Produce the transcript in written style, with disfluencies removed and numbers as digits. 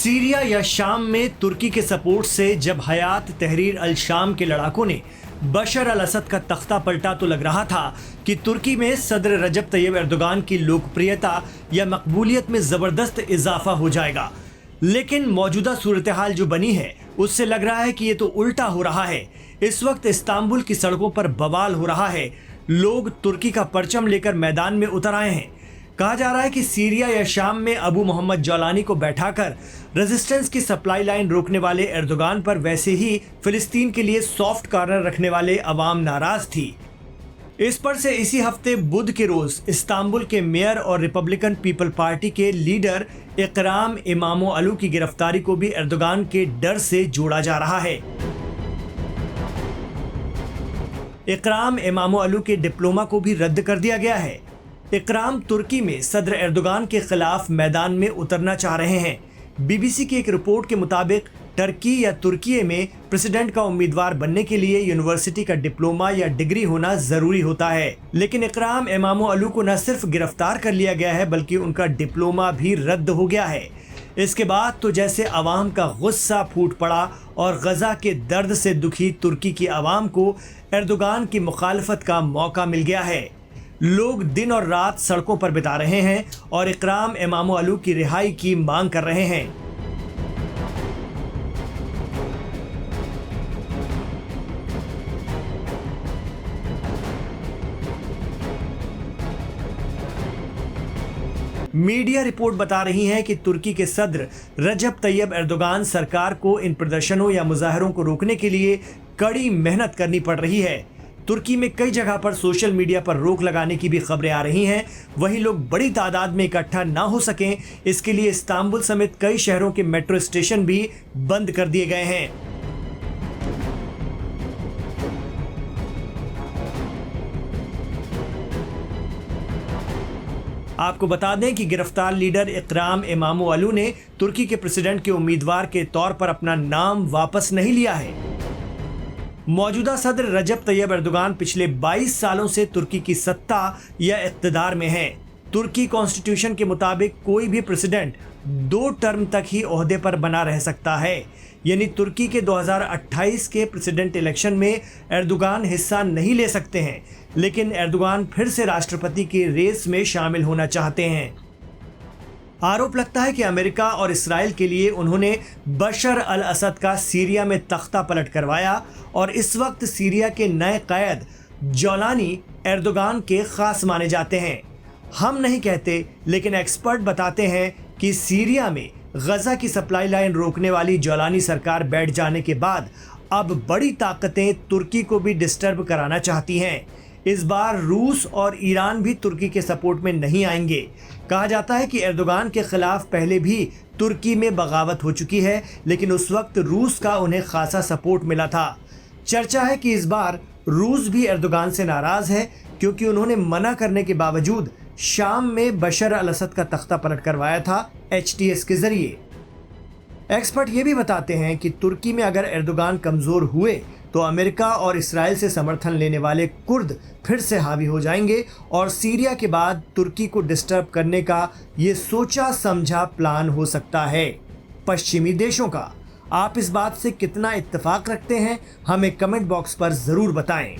Syria या शाम में तुर्की के सपोर्ट से जब हयात तहरीर अल शाम के लड़ाकों ने बशर अल असद का तख्ता पलटा तो लग रहा था कि तुर्की में सदर रजब तैयब एर्दोगान की लोकप्रियता या मकबूलियत में ज़बरदस्त इजाफा हो जाएगा। लेकिन मौजूदा सूरत हाल जो बनी है उससे लग रहा है कि ये तो उल्टा हो रहा है। इस वक्त इस्तांबुल की सड़कों पर बवाल हो रहा है। लोग तुर्की का परचम लेकर मैदान में उतर आए हैं। कहा जा रहा है कि सीरिया या शाम में अबू मोहम्मद जौलानी को बैठाकर रेजिस्टेंस की सप्लाई लाइन रोकने वाले एर्दोगान पर वैसे ही फिलिस्तीन के लिए सॉफ्ट कॉर्नर रखने वाले अवाम नाराज थी। इस पर से इसी हफ्ते बुध के रोज इस्तांबुल के मेयर और रिपब्लिकन पीपल पार्टी के लीडर इकराम इमामोअलू की गिरफ्तारी को भी एर्दोगान के डर से जोड़ा जा रहा है। इकराम इमामोअलू के डिप्लोमा को भी रद्द कर दिया गया है। इकराम तुर्की में सदर एर्दोगान के खिलाफ मैदान में उतरना चाह रहे हैं। बीबीसी की एक रिपोर्ट के मुताबिक टर्की या तुर्की में प्रेसिडेंट का उम्मीदवार बनने के लिए यूनिवर्सिटी का डिप्लोमा या डिग्री होना जरूरी होता है। लेकिन इकराम इमामोअलू को न सिर्फ गिरफ्तार कर लिया गया है बल्कि उनका डिप्लोमा भी रद्द हो गया है। इसके बाद तो जैसे अवाम का गुस्सा फूट पड़ा और गजा के दर्द से दुखी तुर्की की अवाम को एर्दोगान की मुखालफत का मौका मिल गया है। लोग दिन और रात सड़कों पर बिता रहे हैं और इकराम इमामोअलू की रिहाई की मांग कर रहे हैं। मीडिया रिपोर्ट बता रही है कि तुर्की के सदर रजब तैयब एर्दोगान सरकार को इन प्रदर्शनों या मुजाहरों को रोकने के लिए कड़ी मेहनत करनी पड़ रही है। तुर्की में कई जगह पर सोशल मीडिया पर रोक लगाने की भी खबरें आ रही हैं। वहीं लोग बड़ी तादाद में इकट्ठा ना हो सकें इसके लिए इस्तांबुल समेत कई शहरों के मेट्रो स्टेशन भी बंद कर दिए गए हैं। आपको बता दें कि गिरफ्तार लीडर इकराम इमामोअलू ने तुर्की के प्रेसिडेंट के उम्मीदवार के तौर पर अपना नाम वापस नहीं लिया है। मौजूदा सदर रजब तैयब एर्दोगान पिछले 22 सालों से तुर्की की सत्ता या इक़्तिदार में है। तुर्की कॉन्स्टिट्यूशन के मुताबिक कोई भी प्रेसिडेंट 2 टर्म तक ही ओहदे पर बना रह सकता है। यानी तुर्की के 2028 के प्रेसिडेंट इलेक्शन में एर्दोगान हिस्सा नहीं ले सकते हैं, लेकिन एर्दोगान फिर से राष्ट्रपति की रेस में शामिल होना चाहते हैं। आरोप लगता है कि अमेरिका और इसराइल के लिए उन्होंने बशर अल असद का सीरिया में तख्ता पलट करवाया और इस वक्त सीरिया के नए क़ायद जौलानी एर्दोगान के खास माने जाते हैं। हम नहीं कहते, लेकिन एक्सपर्ट बताते हैं कि सीरिया में गजा की सप्लाई लाइन रोकने वाली जौलानी सरकार बैठ जाने के बाद अब बड़ी ताकतें तुर्की को भी डिस्टर्ब कराना चाहती हैं। इस बार रूस और ईरान भी तुर्की के सपोर्ट में नहीं आएंगे। कहा जाता है कि एर्दोगान के खिलाफ पहले भी तुर्की में बगावत हो चुकी है, लेकिन उस वक्त रूस का उन्हें खासा सपोर्ट मिला था। चर्चा है कि इस बार रूस भी एर्दोगान से नाराज है क्योंकि उन्होंने मना करने के बावजूद शाम में बशर अल असद का तख्ता पलट करवाया था HTS के जरिए। एक्सपर्ट ये भी बताते हैं कि तुर्की में अगर एर्दोगान कमज़ोर हुए तो अमेरिका और इसराइल से समर्थन लेने वाले कुर्द फिर से हावी हो जाएंगे और सीरिया के बाद तुर्की को डिस्टर्ब करने का ये सोचा समझा प्लान हो सकता है पश्चिमी देशों का। आप इस बात से कितना इत्तेफाक रखते हैं, हमें कमेंट बॉक्स पर ज़रूर बताएं।